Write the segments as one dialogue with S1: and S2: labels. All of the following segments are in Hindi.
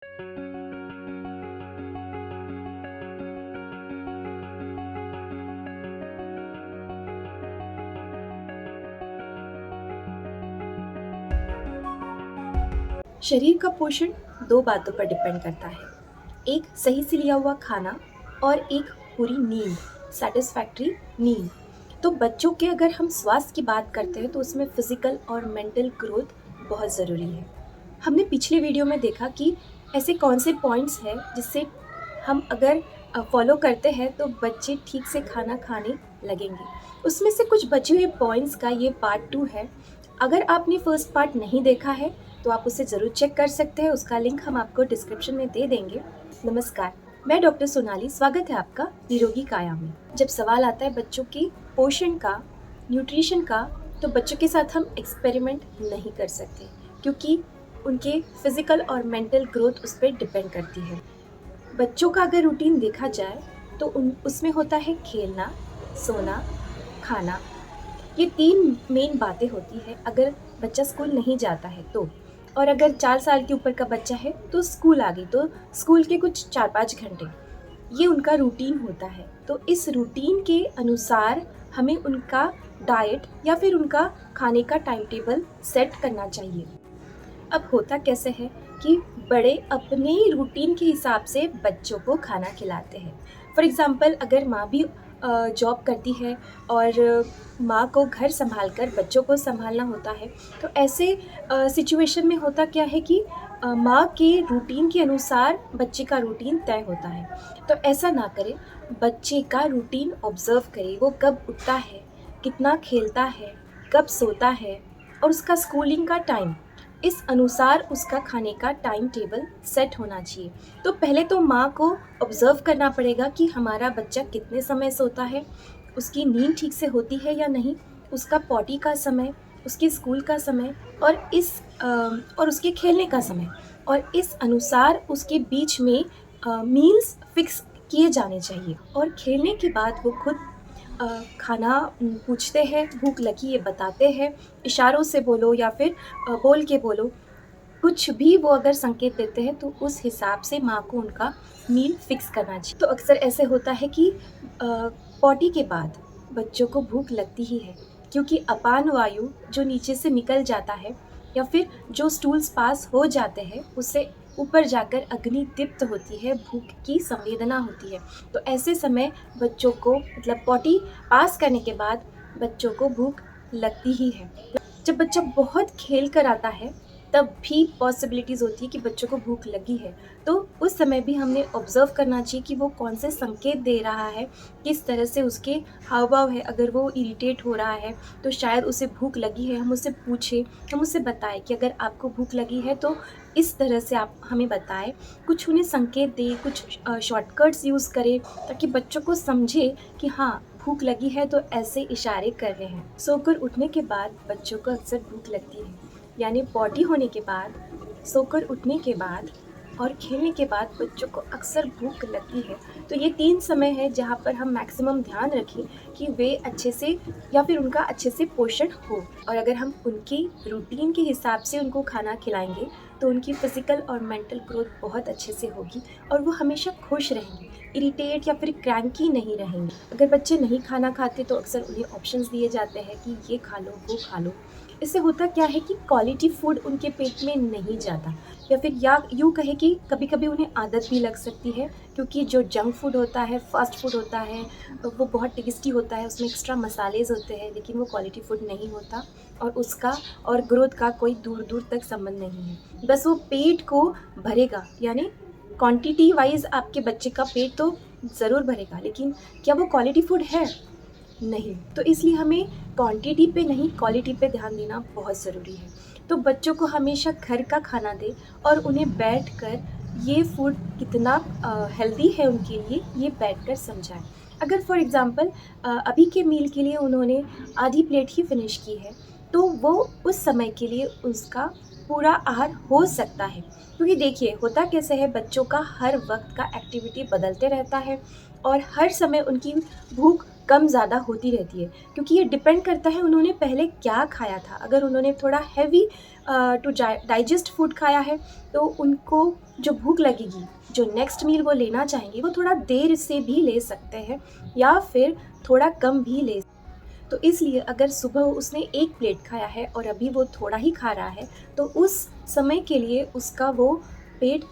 S1: शरीर का पोषण दो बातों पर डिपेंड करता है। एक सही से लिया हुआ खाना और एक पूरी नींद, सैटिस्फैक्टरी नींद। तो बच्चों के अगर हम स्वास्थ्य की बात करते हैं तो उसमें फिजिकल और मेंटल ग्रोथ बहुत ज़रूरी है। हमने पिछले वीडियो में देखा कि ऐसे कौन से पॉइंट्स हैं जिससे हम अगर फॉलो करते हैं तो बच्चे ठीक से खाना खाने लगेंगे। उसमें से कुछ बचे हुए पॉइंट्स का ये पार्ट 2 है। अगर आपने फर्स्ट पार्ट नहीं देखा है तो आप उसे ज़रूर चेक कर सकते हैं, उसका लिंक हम आपको डिस्क्रिप्शन में दे देंगे। नमस्कार, मैं डॉक्टर सोनाली, स्वागत है आपका निरोगी काया में। जब सवाल आता है बच्चों के पोषण का, न्यूट्रिशन का, तो बच्चों के साथ हम एक्सपेरिमेंट नहीं कर सकते क्योंकि उनके फिजिकल और मेंटल ग्रोथ उस पर डिपेंड करती है। बच्चों का अगर रूटीन देखा जाए तो उसमें होता है खेलना, सोना, खाना। ये 3 मेन बातें होती हैं अगर बच्चा स्कूल नहीं जाता है तो। और अगर 4 साल के ऊपर का बच्चा है तो स्कूल आ गई, तो स्कूल के कुछ 4-5 घंटे, ये उनका रूटीन होता है। तो इस रूटीन के अनुसार हमें उनका डाइट या फिर उनका खाने का टाइम टेबल सेट करना चाहिए। अब होता कैसे है कि बड़े अपने रूटीन के हिसाब से बच्चों को खाना खिलाते हैं। फॉर एग्ज़ाम्पल, अगर माँ भी जॉब करती है और माँ को घर संभाल कर बच्चों को संभालना होता है, तो ऐसे सिचुएशन में होता क्या है कि माँ के रूटीन के अनुसार बच्चे का रूटीन तय होता है। तो ऐसा ना करें, बच्चे का रूटीन ऑब्ज़र्व करें, वो कब उठता है, कितना खेलता है, कब सोता है और उसका स्कूलिंग का टाइम, इस अनुसार उसका खाने का टाइम टेबल सेट होना चाहिए। तो पहले तो माँ को ऑब्ज़र्व करना पड़ेगा कि हमारा बच्चा कितने समय सोता है, उसकी नींद ठीक से होती है या नहीं, उसका पॉटी का समय, उसके स्कूल का समय और उसके खेलने का समय, और इस अनुसार उसके बीच में मील्स फिक्स किए जाने चाहिए। और खेलने के बाद वो खुद खाना पूछते हैं, भूख लगी ये बताते हैं, इशारों से बोलो या फिर बोल के बोलो, कुछ भी वो अगर संकेत देते हैं तो उस हिसाब से माँ को उनका मील फिक्स करना चाहिए। तो अक्सर ऐसे होता है कि पॉटी के बाद बच्चों को भूख लगती ही है, क्योंकि अपान वायु जो नीचे से निकल जाता है या फिर जो स्टूल्स पास हो जाते हैं उससे ऊपर जाकर अग्नि दीप्त होती है, भूख की संवेदना होती है। तो ऐसे समय बच्चों को, मतलब पॉटी पास करने के बाद बच्चों को भूख लगती ही है। जब बच्चा बहुत खेल कर आता है तब भी पॉसिबिलिटीज़ होती है कि बच्चों को भूख लगी है। तो उस समय भी हमने ऑब्ज़र्व करना चाहिए कि वो कौन से संकेत दे रहा है, किस तरह से उसके हाव-भाव है। अगर वो इरिटेट हो रहा है तो शायद उसे भूख लगी है, हम उससे पूछें, हम उससे बताएँ कि अगर आपको भूख लगी है तो इस तरह से आप हमें बताएँ। कुछ उन्हें संकेत दें, कुछ शॉर्टकट्स यूज़ करें ताकि बच्चों को समझे कि हाँ, भूख लगी है तो ऐसे इशारे कर रहे हैं। सोकर उठने के बाद बच्चों को अक्सर भूख लगती है, यानी पॉटी होने के बाद, सोकर उठने के बाद और खेलने के बाद बच्चों को अक्सर भूख लगती है। तो ये 3 समय है जहाँ पर हम मैक्सिमम ध्यान रखें कि वे अच्छे से या फिर उनका अच्छे से पोषण हो। और अगर हम उनकी रूटीन के हिसाब से उनको खाना खिलाएँगे तो उनकी फ़िज़िकल और मेंटल ग्रोथ बहुत अच्छे से होगी और वो हमेशा खुश रहेंगे, इरिटेट या फिर क्रैंकी नहीं रहेंगे। अगर बच्चे नहीं खाना खाते तो अक्सर उन्हें ऑप्शंस दिए जाते हैं कि ये खा लो, वो खा लो। इससे होता क्या है कि क्वालिटी फूड उनके पेट में नहीं जाता, या फिर या यूँ कहें कि कभी-कभी उन्हें आदत भी लग सकती है, क्योंकि जो जंक फूड होता है, फ़ास्ट फूड होता है, वो बहुत टेस्टी होता है, उसमें एक्स्ट्रा मसालेज़ होते हैं, लेकिन वो क्वालिटी फूड नहीं होता और उसका और ग्रोथ का कोई दूर-दूर तक संबंध नहीं है। बस वो पेट को भरेगा, यानी क्वांटिटी वाइज़ आपके बच्चे का पेट तो ज़रूर भरेगा, लेकिन क्या वो क्वालिटी फूड है? नहीं। तो इसलिए हमें क्वांटिटी पे नहीं, क्वालिटी पे ध्यान देना बहुत ज़रूरी है। तो बच्चों को हमेशा घर का खाना दें और उन्हें बैठकर ये फूड कितना हेल्दी है उनके लिए, ये बैठकर समझाएँ। अगर फॉर एग्ज़ाम्पल अभी के मील के लिए उन्होंने आधी प्लेट ही फ़िनिश की है, तो वो उस समय के लिए उसका पूरा आहार हो सकता है। क्योंकि देखिए, होता कैसे है, बच्चों का हर वक़्त का एक्टिविटी बदलते रहता है और हर समय उनकी भूख कम ज़्यादा होती रहती है, क्योंकि ये डिपेंड करता है उन्होंने पहले क्या खाया था। अगर उन्होंने थोड़ा हैवी टू डाइजेस्ट फूड खाया है, तो उनको जो भूख लगेगी, जो नेक्स्ट मील वो लेना चाहेंगे, वो थोड़ा देर से भी ले सकते हैं या फिर थोड़ा कम भी ले। तो इसलिए अगर सुबह उसने 1 प्लेट खाया है और अभी वो थोड़ा ही खा रहा है, तो उस समय के लिए उसका वो पेट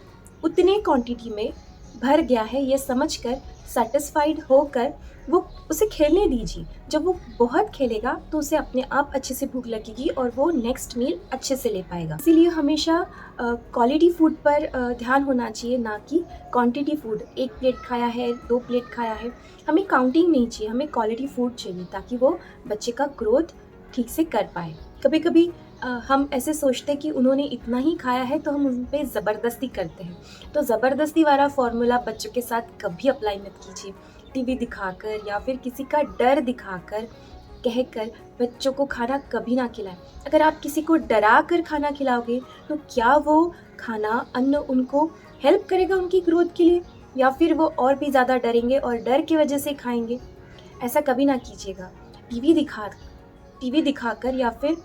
S1: उतने क्वांटिटी में भर गया है, ये समझकर सैटिस्फाइड होकर वो उसे खेलने दीजिए। जब वो बहुत खेलेगा तो उसे अपने आप अच्छे से भूख लगेगी और वो नेक्स्ट मील अच्छे से ले पाएगा। इसीलिए हमेशा क्वालिटी फूड पर ध्यान होना चाहिए, ना कि क्वांटिटी फूड। 1 प्लेट खाया है, 2 प्लेट खाया है, हमें काउंटिंग नहीं चाहिए, हमें क्वालिटी फूड चाहिए ताकि वो बच्चे का ग्रोथ ठीक से कर पाए। कभी कभी हम ऐसे सोचते हैं कि उन्होंने इतना ही खाया है तो हम उन पे ज़बरदस्ती करते हैं। तो ज़बरदस्ती वाला फॉर्मूला बच्चों के साथ कभी अप्लाई मत कीजिए। टीवी दिखाकर या फिर किसी का डर दिखाकर, कहकर बच्चों को खाना कभी ना खिलाएं। अगर आप किसी को डरा कर खाना खिलाओगे, तो क्या वो खाना, अन्न उनको हेल्प करेगा उनकी ग्रोथ के लिए, या फिर वो और भी ज़्यादा डरेंगे और डर की वजह से खाएंगे? ऐसा कभी ना कीजिएगा। टीवी दिखा टीवी दिखाकर या फिर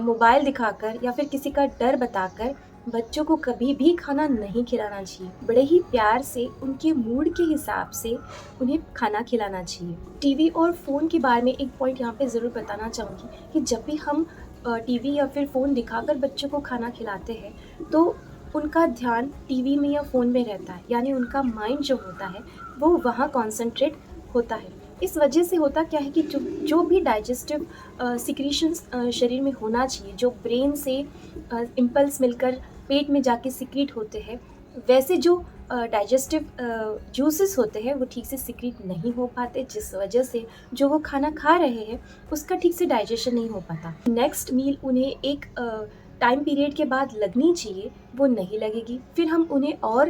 S1: मोबाइल दिखाकर या फिर किसी का डर बताकर बच्चों को कभी भी खाना नहीं खिलाना चाहिए। बड़े ही प्यार से, उनके मूड के हिसाब से उन्हें खाना खिलाना चाहिए। टीवी और फ़ोन के बारे में एक पॉइंट यहाँ पे ज़रूर बताना चाहूँगी कि जब भी हम टीवी या फिर फ़ोन दिखाकर बच्चों को खाना खिलाते हैं, तो उनका ध्यान टीवी में या फ़ोन में रहता है, यानी उनका माइंड जो होता है वो वहाँ कॉन्सेंट्रेट होता है। इस वजह से होता क्या है कि जो भी डाइजेस्टिव सिक्रीशंस शरीर में होना चाहिए, जो ब्रेन से इम्पल्स मिलकर पेट में जाके सिक्रीट होते हैं, वैसे जो डाइजेस्टिव जूसेस होते हैं वो ठीक से सिक्रीट नहीं हो पाते, जिस वजह से जो वो खाना खा रहे हैं उसका ठीक से डाइजेशन नहीं हो पाता। नेक्स्ट मील उन्हें एक टाइम पीरियड के बाद लगनी चाहिए, वो नहीं लगेगी। फिर हम उन्हें और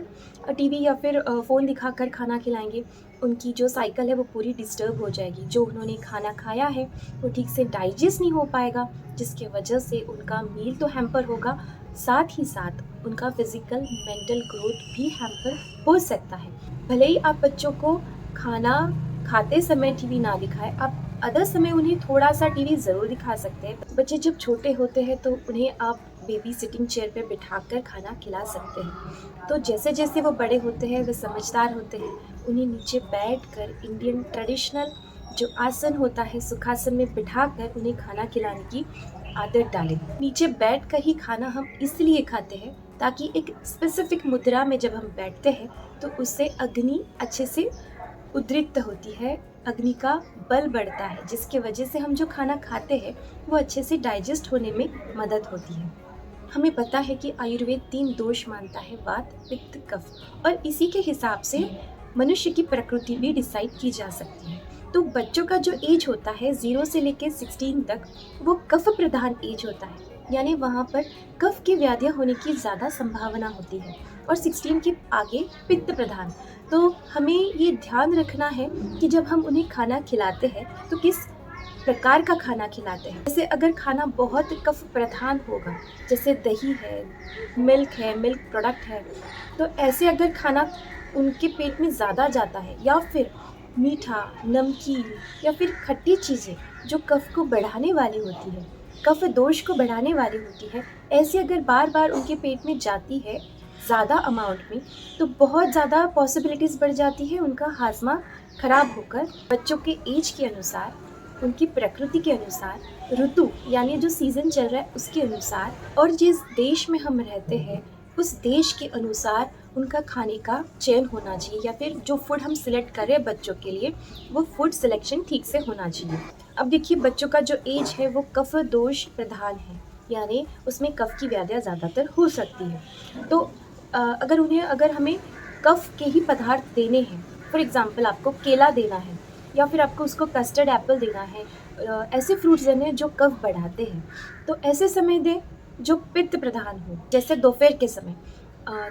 S1: टीवी या फिर फ़ोन दिखाकर खाना खिलाएंगे, उनकी जो साइकिल है वो पूरी डिस्टर्ब हो जाएगी। जो उन्होंने खाना खाया है वो ठीक से डाइजेस्ट नहीं हो पाएगा, जिसके वजह से उनका मील तो हैम्पर होगा, साथ ही साथ उनका फिज़िकल मेंटल ग्रोथ भी हैम्पर हो सकता है। भले ही आप बच्चों को खाना खाते समय टीवी ना दिखाएं, आप अदर समय उन्हें थोड़ा सा टीवी ज़रूर दिखा सकते हैं। बच्चे जब छोटे होते हैं तो उन्हें आप बेबी सिटिंग चेयर पे बिठाकर खाना खिला सकते हैं। तो जैसे जैसे वो बड़े होते हैं, वे समझदार होते हैं, उन्हें नीचे बैठकर इंडियन ट्रेडिशनल जो आसन होता है, सुखासन में बिठाकर उन्हें खाना खिलाने की आदत डालें। नीचे बैठकर ही खाना हम इसलिए खाते हैं ताकि एक स्पेसिफिक मुद्रा में जब हम बैठते हैं तो उससे अग्नि अच्छे से उद्रिक्त होती है, अग्नि का बल बढ़ता है, जिसकी वजह से हम जो खाना खाते हैं वो अच्छे से डाइजेस्ट होने में मदद होती है। हमें पता है कि आयुर्वेद 3 दोष मानता है, वात, पित्त, कफ, और इसी के हिसाब से मनुष्य की प्रकृति भी डिसाइड की जा सकती है। तो बच्चों का जो एज होता है 0 से लेकर 16 तक, वो कफ प्रधान एज होता है, यानी वहाँ पर कफ की व्याधियाँ होने की ज़्यादा संभावना होती है, और 16 के आगे पित्त प्रधान। तो हमें ये ध्यान रखना है कि जब हम उन्हें खाना खिलाते हैं तो किस प्रकार का खाना खिलाते हैं। जैसे अगर खाना बहुत कफ प्रधान होगा, जैसे दही है, मिल्क प्रोडक्ट है, तो ऐसे अगर खाना उनके पेट में ज़्यादा जाता है, या फिर मीठा, नमकीन या फिर खट्टी चीज़ें जो कफ को बढ़ाने वाली होती है, कफ दोष को बढ़ाने वाली होती है, ऐसे अगर बार बार उनके पेट में जाती है ज़्यादा अमाउंट में, तो बहुत ज़्यादा पॉसिबिलिटीज़ बढ़ जाती है उनका हाजमा खराब होकर बच्चों के एज के अनुसार, उनकी प्रकृति के अनुसार, ऋतु यानी जो सीज़न चल रहा है उसके अनुसार, और जिस देश में हम रहते हैं उस देश के अनुसार उनका खाने का चयन होना चाहिए, या फिर जो फूड हम सिलेक्ट कर रहे हैं बच्चों के लिए, वो फूड सिलेक्शन ठीक से होना चाहिए। अब देखिए, बच्चों का जो एज है वो कफ दोष प्रधान है, यानी उसमें कफ की व्याधियाँ ज़्यादातर हो सकती है। तो अगर हमें कफ के ही पदार्थ देने हैं, फॉर एग्ज़ाम्पल आपको केला देना है या फिर आपको उसको कस्टर्ड एप्पल देना है, ऐसे फ्रूट्स देने हैं जो कफ बढ़ाते हैं, तो ऐसे समय दें जो पित्त प्रधान हो। जैसे दोपहर के समय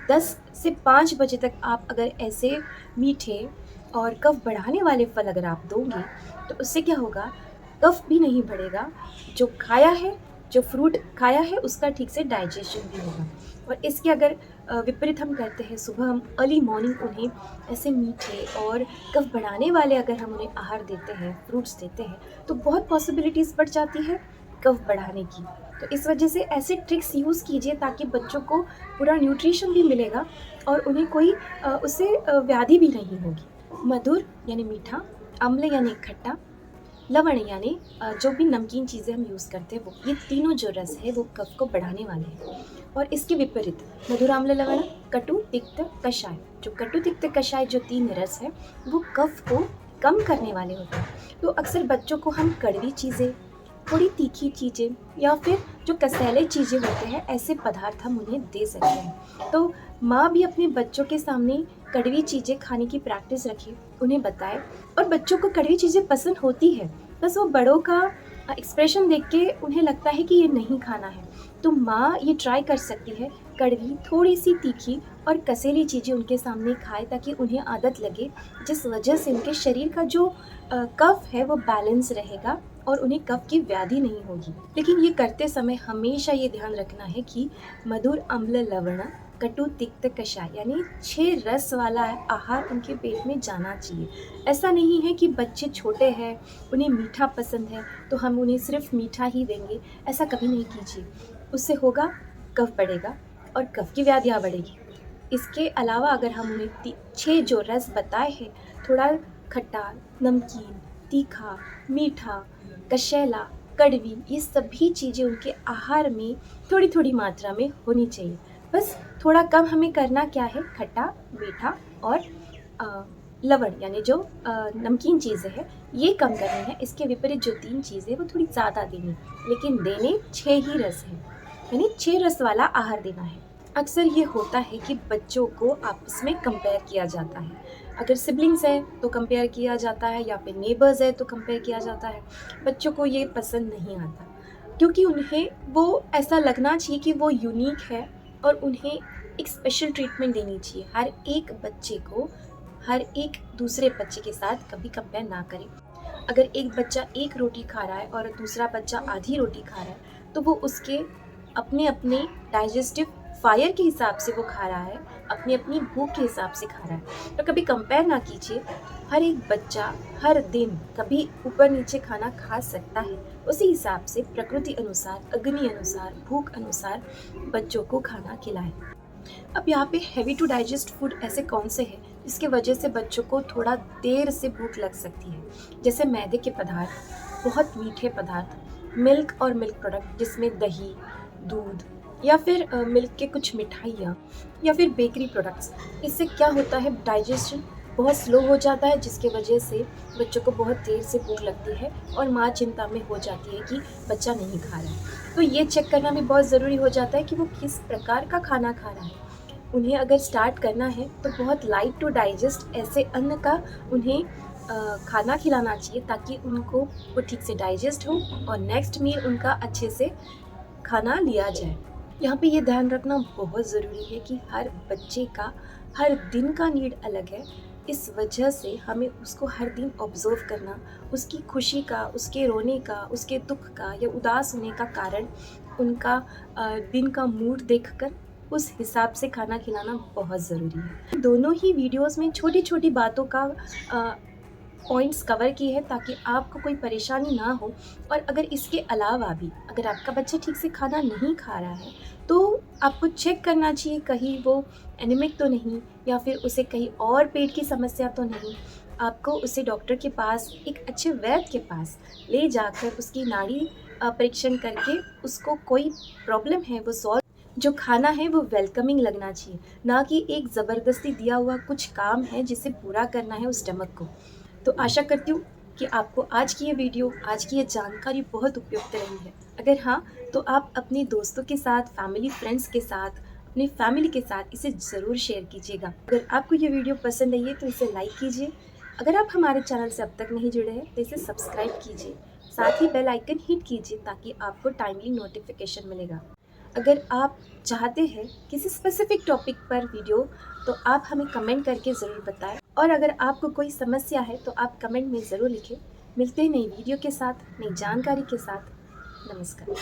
S1: 10 से 5 बजे तक आप अगर ऐसे मीठे और कफ बढ़ाने वाले फल अगर आप दोगे, तो उससे क्या होगा, कफ भी नहीं बढ़ेगा, जो खाया है जो फ्रूट खाया है उसका ठीक से डाइजेशन भी होगा। और इसके अगर विपरीत हम करते हैं, सुबह हम अर्ली मॉर्निंग उन्हें ऐसे मीठे और कफ बढ़ाने वाले अगर हम उन्हें आहार देते हैं, फ्रूट्स देते हैं, तो बहुत पॉसिबिलिटीज़ बढ़ जाती है कफ बढ़ाने की। तो इस वजह से ऐसे ट्रिक्स यूज़ कीजिए ताकि बच्चों को पूरा न्यूट्रिशन भी मिलेगा और उन्हें कोई उससे व्याधि भी नहीं होगी। मधुर यानी मीठा, अम्ल यानी खट्टा, लवण यानी जो भी नमकीन चीज़ें हम यूज़ करते हैं वो, ये तीनों जो रस है वो कफ को बढ़ाने वाले हैं। और इसके विपरीत मधुर, आम्ल, लवण, कटु, तिक्त, कषाय, जो कटु, तिक्त, कषाय जो 3 रस है वो कफ को कम करने वाले होते हैं। तो अक्सर बच्चों को हम कड़वी चीज़ें, थोड़ी तीखी चीज़ें या फिर जो कसैले चीज़ें होते हैं, ऐसे पदार्थ हम उन्हें दे सकते हैं। तो माँ भी अपने बच्चों के सामने कड़वी चीज़ें खाने की प्रैक्टिस रखे, उन्हें बताए। और बच्चों को कड़वी चीज़ें पसंद होती है, बस वो बड़ों का एक्सप्रेशन देख के उन्हें लगता है कि ये नहीं खाना है। तो माँ ये ट्राई कर सकती है कड़वी, थोड़ी सी तीखी और कसेली चीज़ें उनके सामने खाए ताकि उन्हें आदत लगे, जिस वजह से उनके शरीर का जो कफ है वो बैलेंस रहेगा और उन्हें कफ की व्याधि नहीं होगी। लेकिन ये करते समय हमेशा ये ध्यान रखना है कि मधुर, अम्ल, लवण, कटु, तिक्त, कषाय यानी 6 रस वाला आहार उनके पेट में जाना चाहिए। ऐसा नहीं है कि बच्चे छोटे हैं, उन्हें मीठा पसंद है तो हम उन्हें सिर्फ मीठा ही देंगे, ऐसा कभी नहीं कीजिए। उससे होगा कफ बढ़ेगा और कफ की व्याधियाँ बढ़ेगी। इसके अलावा अगर हम उन्हें 6 जो रस बताए हैं, थोड़ा खट्टा, नमकीन, तीखा, मीठा, कशैला, कड़वी, ये सभी चीज़ें उनके आहार में थोड़ी-थोड़ी मात्रा में होनी चाहिए। बस थोड़ा कम हमें करना क्या है, खट्टा, मीठा और अ, लवण यानी जो नमकीन चीज़ें हैं, ये कम करनी है। इसके विपरीत जो 3 चीज़ें वो थोड़ी ज़्यादा देनी, लेकिन देने 6 ही रस हैं, यानी 6 रस वाला आहार देना है। अक्सर ये होता है कि बच्चों को आपस में कंपेयर किया जाता है। अगर सिबलिंग्स है तो कंपेयर किया जाता है या फिर नेबर्स है तो कंपेयर किया जाता है। बच्चों को ये पसंद नहीं आता क्योंकि उन्हें वो ऐसा लगना चाहिए कि वो यूनिक है और उन्हें एक स्पेशल ट्रीटमेंट देनी चाहिए। हर एक बच्चे को हर एक दूसरे बच्चे के साथ कभी कंपेयर ना करें। अगर एक बच्चा 1 रोटी खा रहा है और दूसरा बच्चा आधी रोटी खा रहा है, तो वो उसके अपने-अपने डाइजेस्टिव फायर के हिसाब से वो खा रहा है, अपनी-अपनी भूख के हिसाब से खा रहा है। तो कभी कंपेयर ना कीजिए। हर एक बच्चा हर दिन कभी ऊपर-नीचे खाना खा सकता है। उसी हिसाब से प्रकृति अनुसार, अग्नि अनुसार, भूख अनुसार बच्चों को खाना खिलाएँ। अब यहाँ पे हेवी टू डाइजेस्ट फूड ऐसे कौन से हैं जिसकी वजह से बच्चों को थोड़ा देर से भूख लग सकती है? जैसे मैदे के पदार्थ, बहुत मीठे पदार्थ, मिल्क और मिल्क प्रोडक्ट जिसमें दही, दूध या फिर मिल्क के कुछ मिठाइयाँ या फिर बेकरी प्रोडक्ट्स। इससे क्या होता है, डाइजेशन बहुत स्लो हो जाता है जिसकी वजह से बच्चों को बहुत देर से भूख लगती है और माँ चिंता में हो जाती है कि बच्चा नहीं खा रहा है। तो ये चेक करना भी बहुत ज़रूरी हो जाता है कि वो किस प्रकार का खाना खा रहा है। उन्हें अगर स्टार्ट करना है तो बहुत लाइट टू डाइजेस्ट ऐसे अन्न का उन्हें खाना खिलाना चाहिए ताकि उनको वो ठीक से डाइजेस्ट हो और नेक्स्ट मील उनका अच्छे से खाना लिया जाए। यहाँ पे ये ध्यान रखना बहुत ज़रूरी है कि हर बच्चे का हर दिन का नीड अलग है। इस वजह से हमें उसको हर दिन ऑब्ज़र्व करना, उसकी खुशी का, उसके रोने का, उसके दुःख का या उदास होने का कारण, उनका दिन का मूड देखकर उस हिसाब से खाना खिलाना बहुत ज़रूरी है। दोनों ही वीडियोज़ में छोटी-छोटी बातों का पॉइंट्स कवर किए हैं ताकि आपको कोई परेशानी ना हो। और अगर इसके अलावा भी अगर आपका बच्चा ठीक से खाना नहीं खा रहा है तो आपको चेक करना चाहिए कहीं वो एनीमिक तो नहीं या फिर उसे कहीं और पेट की समस्या तो नहीं। आपको उसे डॉक्टर के पास, एक अच्छे वैद्य के पास ले जाकर उसकी नाड़ी परीक्षण करके उसको कोई प्रॉब्लम है वो सॉल्व। जो खाना है वो वेलकमिंग लगना चाहिए, ना कि एक ज़बरदस्ती दिया हुआ कुछ काम है जिसे पूरा करना है उस स्टमक को। तो आशा करती हूँ कि आपको आज की ये वीडियो, आज की ये जानकारी बहुत उपयुक्त रही है। अगर हाँ, तो आप अपने दोस्तों के साथ, फैमिली फ्रेंड्स के साथ, अपनी फैमिली के साथ इसे ज़रूर शेयर कीजिएगा। अगर आपको ये वीडियो पसंद आई है तो इसे लाइक कीजिए। अगर आप हमारे चैनल से अब तक नहीं जुड़े हैं तो इसे सब्सक्राइब कीजिए। साथ ही बेल आइकन हिट कीजिए ताकि आपको टाइमली नोटिफिकेशन मिलेगा। अगर आप चाहते हैं किसी स्पेसिफिक टॉपिक पर वीडियो तो आप हमें कमेंट करके ज़रूर बताएं। और अगर आपको कोई समस्या है तो आप कमेंट में ज़रूर लिखें। मिलते हैं नई वीडियो के साथ, नई जानकारी के साथ। नमस्कार।